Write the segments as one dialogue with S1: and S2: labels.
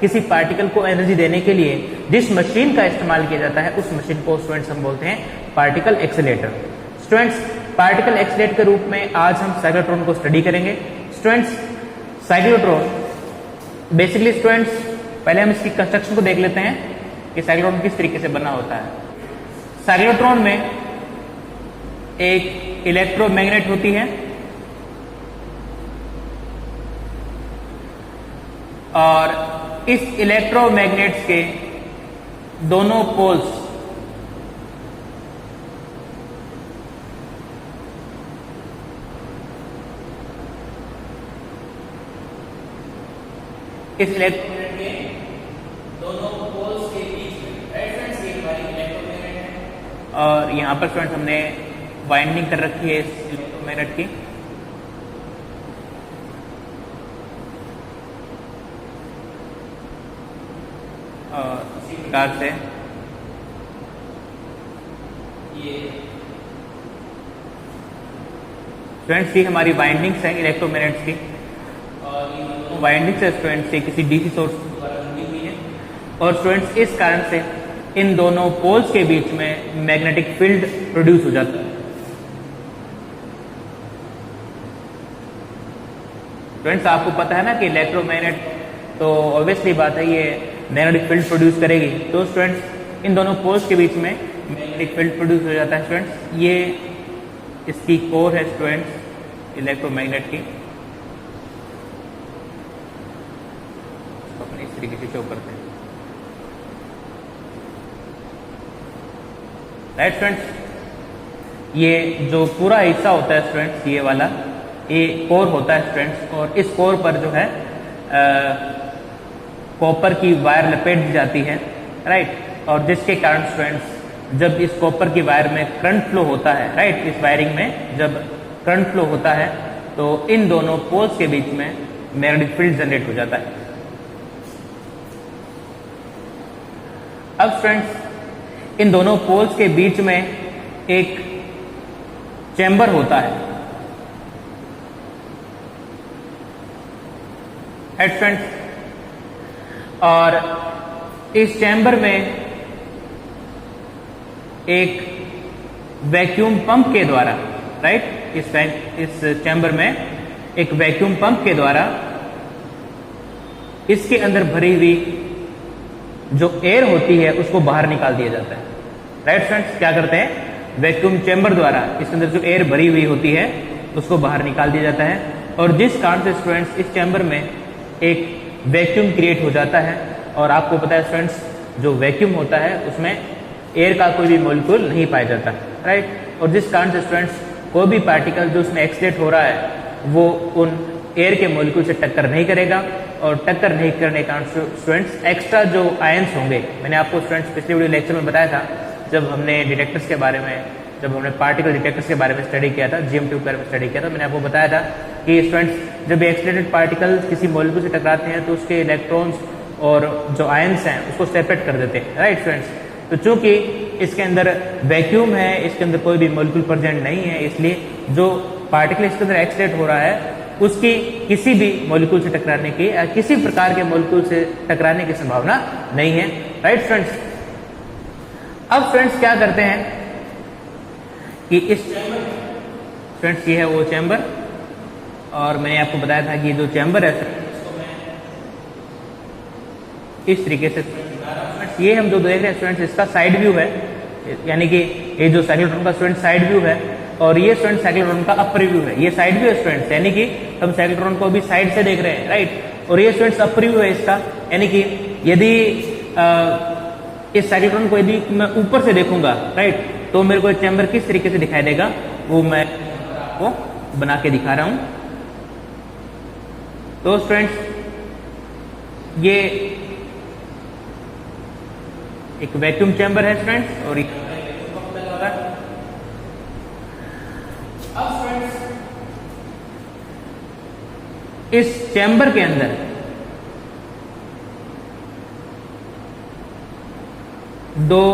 S1: किसी पार्टिकल को एनर्जी देने के लिए जिस मशीन का इस्तेमाल किया जाता है उस मशीन को स्टूडेंट्स हम बोलते हैं particle accelerator. Students, particle accelerator के रूप में आज हम साइक्लोट्रॉन को स्टडी करेंगे। स्टूडेंट्स, साइक्लोट्रॉन बेसिकली स्टूडेंट्स पहले हम इसकी कंस्ट्रक्शन को देख लेते हैं कि साइक्लोट्रॉन किस तरीके से बना होता है। साइक्लोट्रॉन में एक इलेक्ट्रोमैग्नेट होती है और इस इलेक्ट्रोमैग्नेट्स के दोनों पोल्स इस इलेक्ट्रोमैग्नेट के दोनों पोल्स के बीच में रेफरेंस ये हमारी इलेक्ट्रोमैग्नेट है और यहां पर स्टूडेंट्स हमने वाइंडिंग कर रखी है इस इलेक्ट्रोमैग्नेट की। और इसी प्रकार से ये स्टूडेंट्स की हमारी वाइंडिंग्स हैं इलेक्ट्रोमैग्नेट्स की और ये वाइंडिंग्स है स्टूडेंट्स से किसी डीसी सोर्स द्वारा जुड़ी हुई है और स्टूडेंट्स इस कारण से इन दोनों पोल्स के बीच में मैग्नेटिक फील्ड प्रोड्यूस हो जाता है। स्टूडेंट्स, आपको पता है ना कि इलेक्ट्रोमैग्नेट तो ऑब्वियसली बात है ये मैग्नेटिक फील्ड प्रोड्यूस करेगी, तो स्टूडेंट्स इन दोनों पोल्स के बीच में मैग्नेटिक फील्ड प्रोड्यूस हो जाता है। स्टूडेंट्स, ये इसकी कोर है स्टूडेंट्स इलेक्ट्रोमैग्नेट की। अपने इस तरीके से शो करते हैं। राइट स्टूडेंट्स, ये जो पूरा हिस्सा होता है स्टूडेंट्स ये वाला ये कोर होता है स्टूडेंट्स और इस कोर पर जो है कॉपर की वायर लपेट दी जाती है। राइट, और जिसके कारण स्टूडेंट्स जब इस कॉपर की वायर में करंट फ्लो होता है, राइट, इस वायरिंग में जब करंट फ्लो होता है तो इन दोनों पोल्स के बीच में मैग्नेटिक फील्ड जनरेट हो जाता है। अब स्टूडेंट्स इन दोनों पोल्स के बीच में एक चैम्बर होता है। स्टूडेंट्स, और इस चैम्बर में एक वैक्यूम पंप के द्वारा, राइट, इस चैम्बर में एक वैक्यूम पंप के द्वारा इसके अंदर भरी हुई जो एयर होती है उसको बाहर निकाल दिया जाता है। राइट स्टूडेंट्स, क्या करते हैं, वैक्यूम चैम्बर द्वारा इसके अंदर जो एयर भरी हुई होती है उसको बाहर निकाल दिया जाता है और जिस कारण से स्टूडेंट्स इस चैम्बर में एक वैक्यूम क्रिएट हो जाता है। और आपको पता है स्टूडेंट्स जो वैक्यूम होता है उसमें एयर का कोई भी मॉलिक्यूल नहीं पाया जाता। राइट, और जिस कारण से स्टूडेंट्स कोई भी पार्टिकल जो उसमें एक्सलेट हो रहा है वो उन एयर के मॉलिक्यूल से टक्कर नहीं करेगा और टक्कर नहीं करने के कारण स्टूडेंट्स एक्स्ट्रा जो आयंस होंगे, मैंने आपको स्टूडेंट्स पिछले वीडियो लेक्चर में बताया था जब हमने डिटेक्टर्स के बारे में, जब हमने पार्टिकल डिटेक्टर्स के बारे में स्टडी किया था, GM2 के बारे में स्टडी किया था, मैंने आपको बताया था कि स्टूडेंट्स जब एक्सलेटेड पार्टिकल किसी मॉलिक्यूल से टकराते हैं तो उसके इलेक्ट्रॉन्स और जो आयंस हैं उसको सेपरेट कर देते हैं। राइट स्टूडेंट्स, तो चूंकि इसके अंदर वैक्यूम है, इसके अंदर कोई भी मॉलिक्यूल प्रेजेंट नहीं है, इसलिए जो पार्टिकल इसके अंदर एक्सलेट हो रहा है उसकी किसी भी मॉलिक्यूल से टकराने की या किसी प्रकार के मॉलिक्यूल से टकराने की संभावना नहीं है। राइट स्टूडेंट्स, अब स्टूडेंट्स क्या करते हैं कि इस चैम्बर, स्टूडेंट्स ये है वो चैम्बर और मैंने आपको बताया था कि जो चैम्बर है इसको मैं इस तरीके से, ये हम जो देख रहे हैं स्टूडेंट्स इसका साइड व्यू है, यानी कि ये जो साइक्लोट्रॉन का स्टूडेंट साइड व्यू है और ये स्टूडेंट साइक्लोट्रॉन का अपर व्यू है। ये साइड व्यू है स्टूडेंट्स, यानी कि हम साइक्लोट्रॉन को अभी साइड से देख रहे हैं। राइट, और ये स्टूडेंट्स अपर व्यू है इसका, यानी कि यदि इस साइक्लोट्रॉन को यदि मैं ऊपर से देखूंगा, राइट, तो मेरे को चैम्बर किस तरीके से दिखाई देगा वो मैं आपको बना के दिखा रहा हूं। तो स्टूडेंट्स ये एक वैक्यूम चैम्बर है स्टूडेंट्स और अब स्टूडेंट्स इस चैम्बर के अंदर दो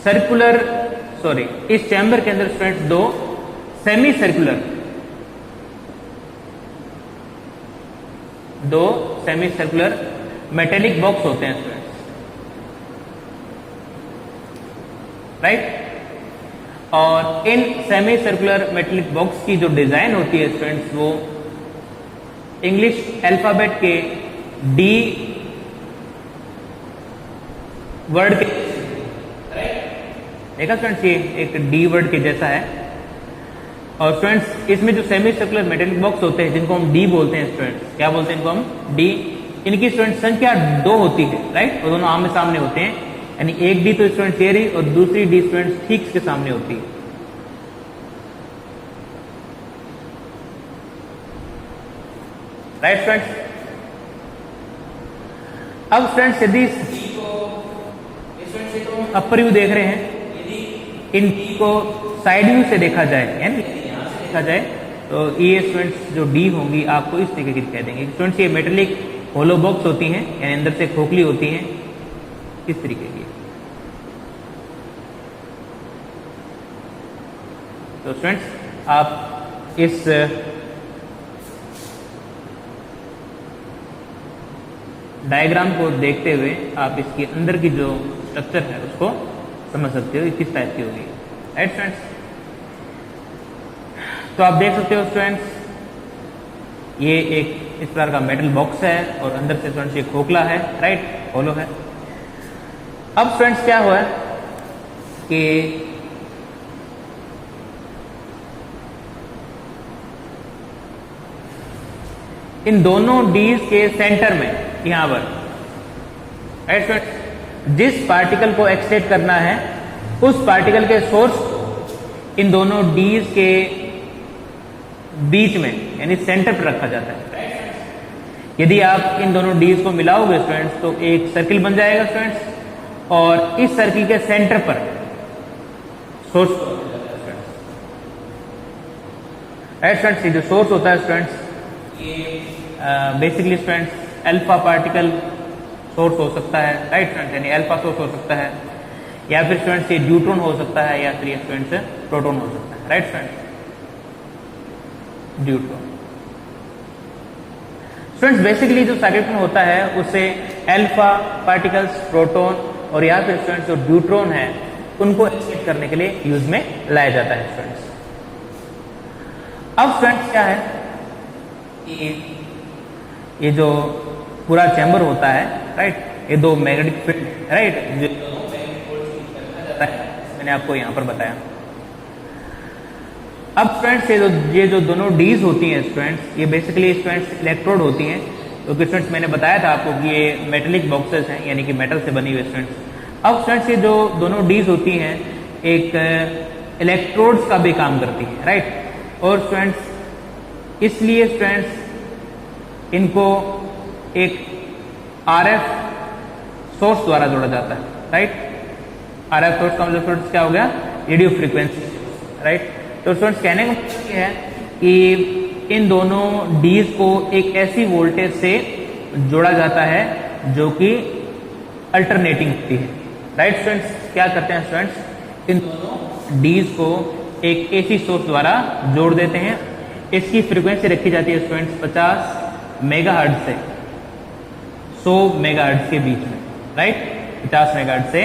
S1: सर्कुलर, सॉरी, इस चैम्बर के अंदर स्टूडेंट्स दो सेमी सर्कुलर मेटेलिक बॉक्स होते हैं स्टूडेंट्स, राइट। और in semi circular metallic box की जो डिजाइन होती है स्टूडेंट्स, वो इंग्लिश अल्फाबेट के डी वर्ड के, देखा स्टूडेंट्स, ये एक डी वर्ड के जैसा है। और स्टूडेंट्स इसमें जो सेमी सर्कुलर मेटेलिक बॉक्स होते हैं जिनको हम डी बोलते हैं स्टूडेंट्स, क्या बोलते हैं इनको हम? डी। इनकी स्टूडेंट संख्या 2 होती है, राइट, और दोनों आमने सामने होते हैं, यानी एक डी तो स्टूडेंट ये रही और दूसरी डी स्टूडेंट ठीक इसके सामने होती है, राइट स्टूडेंट्स। अब स्टूडेंट्स यदि अपर व्यू देख रहे हैं, इन को साइड व्यू से देखा जाए, यानी यहां से देखा जाए, तो ये स्टूडेंट्स जो डी होंगी आपको इस तरीके की दिखाई देंगे। स्टूडेंट्स ये मेटेलिक होलो बॉक्स होती हैं, यानी अंदर से खोखली होती हैं, इस तरीके की। तो स्टूडेंट्स आप इस डायग्राम को देखते हुए आप इसके अंदर की जो स्ट्रक्चर है उसको समझ सकते हो किस टाइप की होगी, राइट स्टूडेंट्स। तो आप देख सकते हो स्टूडेंट्स, ये एक इस प्रकार का मेटल बॉक्स है और अंदर से स्टूडेंट्स ये खोखला है, राइट, होलो है। अब स्टूडेंट्स क्या हुआ कि इन दोनों डीज के सेंटर में यहां पर, राइट स्टूडेंट्स, जिस पार्टिकल को एक्सट्रैक्ट करना है उस पार्टिकल के सोर्स इन दोनों डीज के बीच में, यानी सेंटर पर रखा जाता है। यदि आप इन दोनों डीज को मिलाओगे स्टूडेंट्स तो एक सर्किल बन जाएगा स्टूडेंट्स, और इस सर्किल के सेंटर पर सोर्स, राइट स्टूडेंट्स, ये जो सोर्स होता है स्टूडेंट्स, ये basically students alpha particle source हो सकता है, राइट स्टूडेंट्स, यानी अल्फा सोर्स हो सकता है, या फिर स्टूडेंट्स ये न्यूट्रॉन हो सकता है, या फिर ये स्टूडेंट्स प्रोटॉन हो सकता है, right students, neutron. Students basically जो सर्किट में होता है उसे अल्फा पार्टिकल्स, प्रोटॉन और या फिर स्टूडेंट्स जो न्यूट्रॉन है उनको एक्सट्रैक्ट करने के लिए यूज में लाया जाता है स्टूडेंट्स। अब स्टूडेंट्स क्या है, ये जो पूरा चैम्बर होता है, राइट, ये दो मैग्नेटिक फील्ड, राइट, जो मैंने आपको यहां पर बताया। अब स्टूडेंट्स ये जो दोनों डीज होती हैं स्टूडेंट्स, ये बेसिकली स्टूडेंट्स इलेक्ट्रोड होती हैं, क्योंकि स्टूडेंट्स मैंने बताया था आपको कि ये मेटेलिक बॉक्सेस हैं, यानी कि मेटल से बनी हुई स्टूडेंट्स। अब स्टूडेंट्स ये जो दोनों डीज होती हैं एक इलेक्ट्रोड्स का भी काम करती है, राइट, और स्टूडेंट्स इसलिए स्टूडेंट्स इनको एक आरएफ सोर्स द्वारा जोड़ा जाता है, राइट। आरएफ सोर्स का मतलब स्टूडेंट्स क्या हो गया? Radio frequency, right. तो स्टूडेंट्स कहने का मतलब ये है कि इन दोनों डीज को एक ऐसी वोल्टेज से जोड़ा जाता है जो कि अल्टरनेटिंग होती है, राइट स्टूडेंट्स। क्या करते हैं स्टूडेंट्स, इन दोनों डीज को एक एसी सोर्स द्वारा जोड़ देते हैं। इसकी फ्रीक्वेंसी रखी जाती है स्टूडेंट्स 50 मेगाहर्ट्ज से 100 मेगाहर्ट्ज के बीच में, राइट, 50 मेगाहर्ट्ज से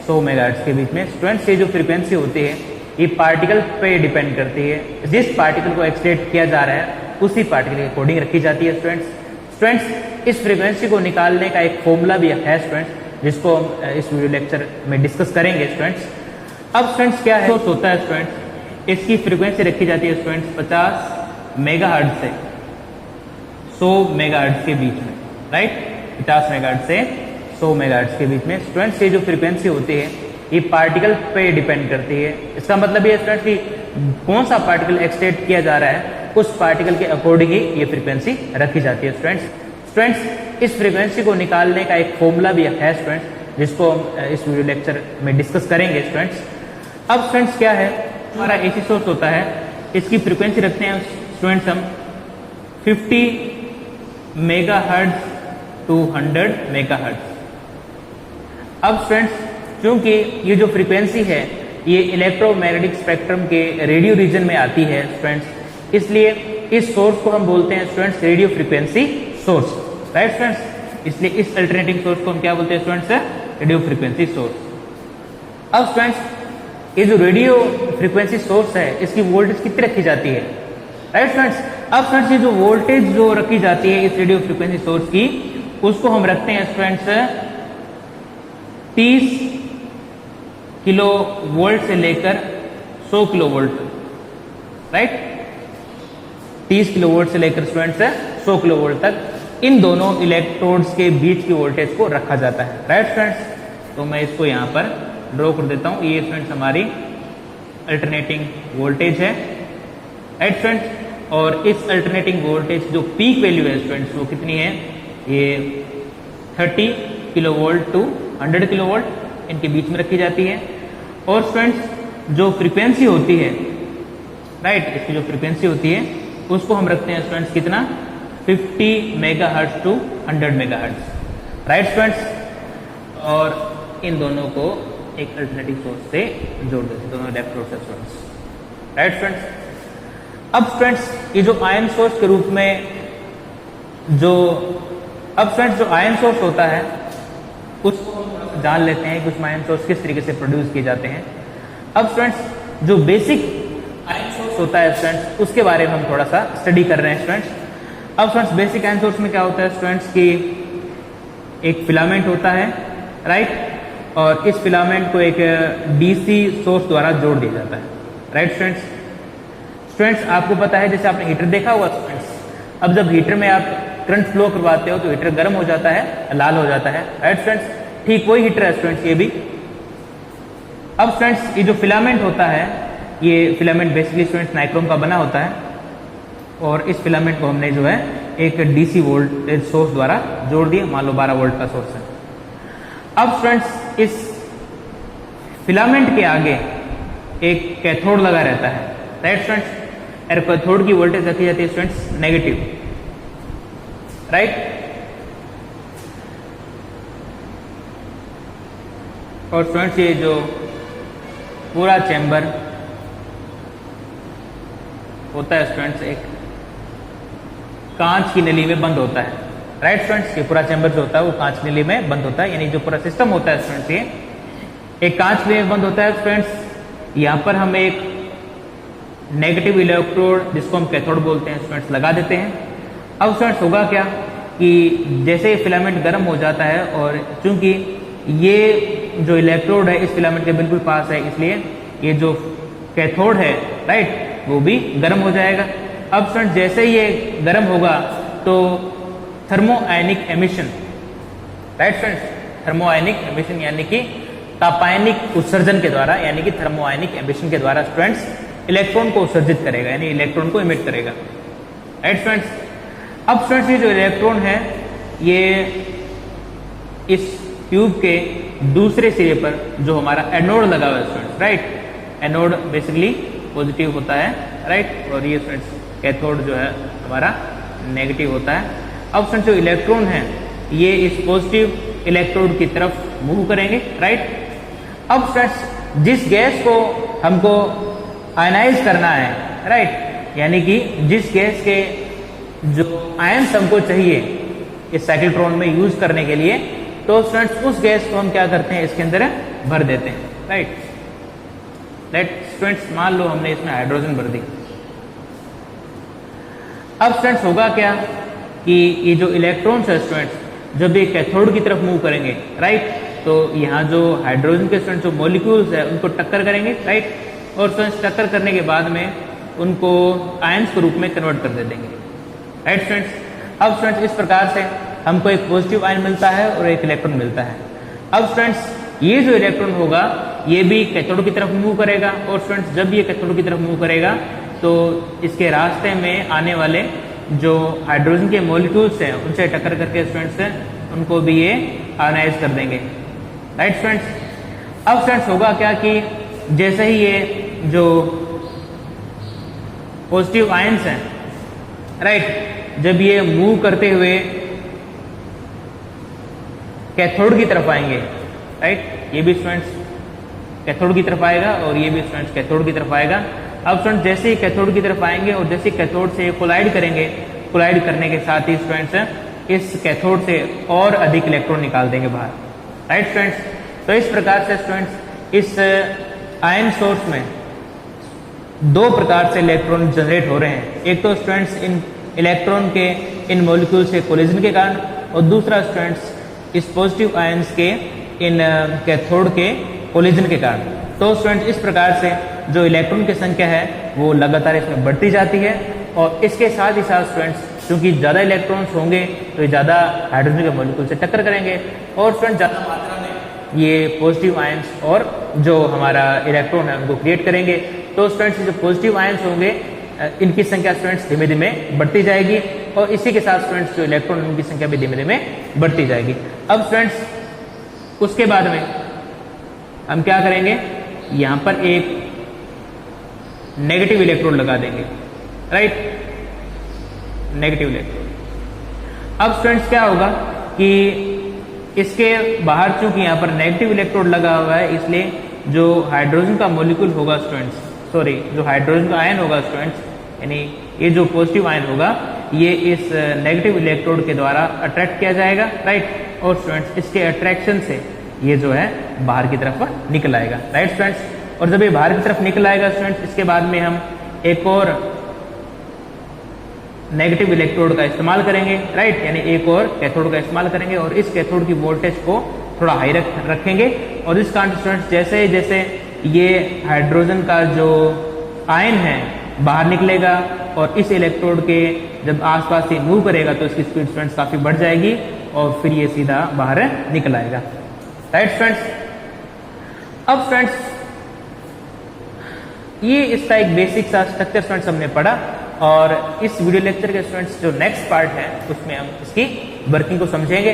S1: 100 मेगाहर्ट्ज के बीच में। स्टूडेंट्स ये जो फ्रीक्वेंसी होती है ये पार्टिकल पे डिपेंड करती है, जिस पार्टिकल को एक्सट्रैक्ट किया जा रहा है उसी पार्टिकल की कोडिंग रखी जाती है स्टूडेंट्स। इस फ्रीक्वेंसी को निकालने का एक फॉर्मूला भी है स्टूडेंट्स, जिसको हम इस वीडियो लेक्चर में डिस्कस करेंगे स्टूडेंट्स। अब स्टूडेंट्स क्या है, सोर्स होता है स्टूडेंट्स, इसकी फ्रीक्वेंसी रखी जाती है स्टूडेंट्स 50 मेगाहर्ट्ज से 100 मेगाहर्ट्ज के बीच में, राइट, 50 मेगाहर्ट्ज से 100 मेगाहर्ट्ज के बीच में। स्टूडेंट्स ये जो फ्रीक्वेंसी होती है ये पार्टिकल पे डिपेंड करती है। इसका मतलब ये स्टूडेंट्स कि कौन सा पार्टिकल एक्सट्रैक्ट किया जा रहा है उस पार्टिकल के अकॉर्डिंग ही ये फ्रीक्वेंसी रखी जाती है स्टूडेंट्स। इस फ्रीक्वेंसी को निकालने का एक फॉर्मूला भी है स्टूडेंट्स, जिसको हम इस वीडियो लेक्चर में डिस्कस करेंगे स्टूडेंट्स। अब स्टूडेंट्स क्या है, हमारा एसी सोर्स होता है, इसकी फ्रीक्वेंसी रखते हैं स्टूडेंट्स हम 50 मेगाहर्ट्ज टू 100 मेगाहर्ट्ज। अब स्टूडेंट्स क्योंकि ये जो फ्रीक्वेंसी है ये इलेक्ट्रोमैग्नेटिक स्पेक्ट्रम के रेडियो रीजन में आती है स्टूडेंट्स, इसलिए इस सोर्स को हम बोलते हैं students radio frequency source, right students. इसलिए इस अल्टरनेटिंग सोर्स को हम क्या बोलते हैं स्टूडेंट्स? Radio frequency source. अब स्टूडेंट्स ये जो रेडियो फ्रीक्वेंसी सोर्स है इसकी वोल्टेज कितनी रखी जाती है? राइट स्टूडेंट्स, अब स्टूडेंट्स ये जो वोल्टेज जो रखी जाती है इस रेडियो फ्रीक्वेंसी सोर्स की, उसको हम रखते हैं स्टूडेंट्स 30 किलो वोल्ट से लेकर 100 kilo volt, right? 30 kilo volt से लेकर स्टूडेंट्स 100 किलो वोल्ट तक इन दोनों इलेक्ट्रोड्स के बीच की वोल्टेज को रखा जाता है। राइट स्टूडेंट्स, तो मैं इसको यहाँ पर ड्रॉ कर देता हूँ। ये स्टूडेंट्स हमारी अल्टरनेटिंग वोल्टेज है। राइट स्टूडेंट्स, और इस अल्टरनेटिंग वोल्टेज जो पीक वैल्यू है स्टूडेंट्स वो कितनी है? ये 30 kilovolt to 100 kilovolt इनके बीच में रखी जाती है। और स्टूडेंट्स जो फ्रीक्वेंसी होती है, राइट, इसकी जो फ्रीक्वेंसी होती है उसको हम रखते हैं स्टूडेंट्स कितना? 50 megahertz to 100 megahertz. Right students, और इन दोनों को एक अल्टरनेटिव सोर्स से जोड़ देते हैं, दोनों इलेक्ट्रोड से स्टूडेंट्स। राइट स्टूडेंट्स, अब स्टूडेंट्स ये जो आयन सोर्स के रूप में जो आयन सोर्स होता है उसको जान लेते हैं कि उसमें आयन सोर्स किस तरीके से प्रोड्यूस किए जाते हैं। अब स्टूडेंट्स जो बेसिक आयन सोर्स होता है स्टूडेंट्स उसके बारे में हम थोड़ा सा स्टडी कर रहे हैं स्टूडेंट्स। अब स्टूडेंट्स बेसिक आयन सोर्स में क्या होता है स्टूडेंट्स की एक फिलामेंट होता है, राइट, और इस फिलामेंट को एक डीसी सोर्स द्वारा जोड़ दिया जाता है। राइट स्टूडेंट्स, आपको पता है जैसे आपने हीटर देखा हुआ स्टूडेंट्स, अब जब हीटर में आप करंट फ्लो करवाते हो तो हीटर गर्म हो जाता है, लाल हो जाता है। राइट स्टूडेंट्स, ठीक वही हीटर है स्टूडेंट्स ये भी। अब स्टूडेंट्स ये जो फिलामेंट होता है, ये फिलामेंट बेसिकली स्टूडेंट्स नाइक्रोम का बना होता है, और इस फिलामेंट को हमने जो है एक डीसी वोल्टेज सोर्स द्वारा जोड़ दिया, मान लो 12 वोल्ट का सोर्स है। अब स्टूडेंट्स इस फिलामेंट के आगे एक कैथोड लगा रहता है। राइट स्टूडेंट्स, और कैथोड की वोल्टेज रखी जाती है स्टूडेंट्स नेगेटिव। राइट, और स्टूडेंट्स ये जो पूरा चैम्बर होता है स्टूडेंट्स एक कांच की नली में बंद होता है। राइट स्टूडेंट्स, ये पूरा चैम्बर जो होता है वो कांच की नली में बंद होता है, यानी जो पूरा सिस्टम होता है स्टूडेंट्स ये एक कांच में बंद होता है स्टूडेंट्स। यहाँ पर हम एक नेगेटिव इलेक्ट्रोड जिसको हम कैथोड बोलते हैं स्टूडेंट्स लगा देते हैं। अब स्टूडेंट्स होगा क्या कि जैसे फिलामेंट गर्म हो जाता है, और चूंकि ये जो इलेक्ट्रोड है इस फिलामेंट के बिल्कुल पास है, इसलिए ये जो कैथोड है, राइट, वो भी गर्म हो जाएगा। अब स्टूडेंट्स जैसे ही ये गर्म होगा तो थर्मोआयनिक एमिशन, राइट स्टूडेंट्स, थर्मोआयनिक एमिशन यानी कि तापायनिक उत्सर्जन के द्वारा, यानी कि थर्मोआयनिक एमिशन के द्वारा स्टूडेंट्स इलेक्ट्रॉन को उत्सर्जित करेगा, यानी इलेक्ट्रॉन को इमिट करेगा। राइट स्टूडेंट्स, अब स्टूडेंट्स ये जो इलेक्ट्रॉन है ये इस ट्यूब के दूसरे सिरे पर जो हमारा एनोड लगा हुआ है students, right, anode basically positive होता है, राइट, और ये स्टूडेंट्स कैथोड जो है हमारा नेगेटिव होता है। अब स्टूडेंट्स जो इलेक्ट्रॉन है ये इस पॉजिटिव इलेक्ट्रोड की तरफ मूव करेंगे। राइट, अब स्टूडेंट्स जिस गैस को हमको आयनाइज करना है, राइट, यानी कि जिस गैस के जो आयंस हमको चाहिए इस साइक्लोट्रॉन में यूज करने के लिए, तो स्टूडेंट्स उस गैस को हम क्या करते हैं इसके अंदर भर देते हैं। राइट स्टूडेंट्स, मान लो हमने इसमें हाइड्रोजन भर दी। अब स्टूडेंट्स होगा क्या कि ये जो इलेक्ट्रॉन्स है स्टूडेंट्स जब ये कैथोड की तरफ मूव करेंगे, राइट, तो यहाँ जो हाइड्रोजन के स्टूडेंट्स जो मॉलिक्यूल्स है उनको टक्कर करेंगे, राइट, और स्टूडेंट्स टक्कर करने के बाद में उनको आयंस के रूप में कन्वर्ट कर दे देंगे। राइट स्टूडेंट्स, अब स्टूडेंट्स इस प्रकार से हमको एक पॉजिटिव आयन मिलता है और एक इलेक्ट्रॉन मिलता है। अब स्टूडेंट्स ये जो इलेक्ट्रॉन होगा ये भी कैथोड की तरफ मूव करेगा, और स्टूडेंट्स जब ये कैथोड की तरफ मूव करेगा तो इसके रास्ते में आने वाले जो हाइड्रोजन के मॉलिक्यूल्स हैं उनसे टक्कर करके स्टूडेंट्स उनको भी ये आयनाइज कर देंगे। राइट स्टूडेंट्स, अब स्टूडेंट्स होगा क्या कि जैसे ही ये जो पॉजिटिव आयंस हैं, राइट, जब ये मूव करते हुए कैथोड की तरफ आएंगे, राइट, ये भी स्टूडेंट्स कैथोड की तरफ आएगा और ये भी स्टूडेंट्स कैथोड की तरफ आएगा। अब स्टूडेंट्स जैसे ही कैथोड की तरफ आएंगे और जैसे कैथोड से कोलाइड करेंगे, कोलाइड करने के साथ ही स्टूडेंट्स इस कैथोड से और अधिक इलेक्ट्रॉन निकाल देंगे बाहर। राइट स्टूडेंट्स, तो इस प्रकार से स्टूडेंट्स इस आयन सोर्स में दो प्रकार से इलेक्ट्रॉन जनरेट हो रहे हैं। एक तो स्टूडेंट्स इन इलेक्ट्रॉन के इन मॉलिक्यूल से कोलिजन के कारण, और दूसरा स्टूडेंट्स इस पॉजिटिव आयंस के इन कैथोड के कोलिजन के कारण। तो स्टूडेंट्स इस प्रकार से जो इलेक्ट्रॉन की संख्या है वो लगातार इसमें बढ़ती जाती है, और इसके साथ ही साथ स्टूडेंट्स क्योंकि ज़्यादा इलेक्ट्रॉन्स होंगे तो ये ज़्यादा हाइड्रोजन के मॉलिक्यूल से टक्कर करेंगे, और स्टूडेंट ज़्यादा मात्रा में ये पॉजिटिव आयंस और जो हमारा इलेक्ट्रॉन है उनको क्रिएट करेंगे। तो स्टूडेंट्स जो पॉजिटिव आयंस होंगे इनकी संख्या स्टूडेंट्स धीमे धीमे बढ़ती जाएगी, और इसी के साथ स्टूडेंट्स जो इलेक्ट्रॉन उनकी संख्या भी धीमे धीमे बढ़ती जाएगी। अब स्टूडेंट्स उसके बाद में हम क्या करेंगे, यहाँ पर एक नेगेटिव इलेक्ट्रोड लगा देंगे। Right, negative electrode. अब स्टूडेंट्स क्या होगा कि इसके बाहर चूंकि यहाँ पर नेगेटिव इलेक्ट्रोड लगा हुआ है, इसलिए जो हाइड्रोजन का मॉलिक्यूल होगा स्टूडेंट्स, सॉरी जो हाइड्रोजन का आयन होगा स्टूडेंट्स, यानी ये जो पॉजिटिव आयन होगा ये इस नेगेटिव इलेक्ट्रोड के द्वारा अट्रैक्ट किया जाएगा। राइट, और स्टूडेंट्स इसके अट्रैक्शन से ये जो है बाहर की तरफ निकल आएगा। राइट स्टूडेंट्स, और जब ये बाहर की तरफ निकल आएगा स्टूडेंट्स, इसके बाद में हम एक और नेगेटिव इलेक्ट्रोड का इस्तेमाल करेंगे। राइट, यानी एक और कैथोड का इस्तेमाल करेंगे, और इस कैथोड की वोल्टेज को थोड़ा हाई रखेंगे, और इस कारण स्टूडेंट्स जैसे जैसे ये हाइड्रोजन का जो आयन है बाहर निकलेगा और इस इलेक्ट्रोड के जब आसपास से मूव करेगा तो इसकी स्पीड स्टूडेंट्स काफी बढ़ जाएगी, और फिर ये सीधा बाहर निकल आएगा। राइट स्टूडेंट्स, अब स्टूडेंट्स ये इसका एक बेसिक सा स्ट्रक्चर स्टूडेंट्स हमने पढ़ा, और इस वीडियो लेक्चर के स्टूडेंट्स जो नेक्स्ट पार्ट है उसमें हम इसकी वर्किंग को समझेंगे।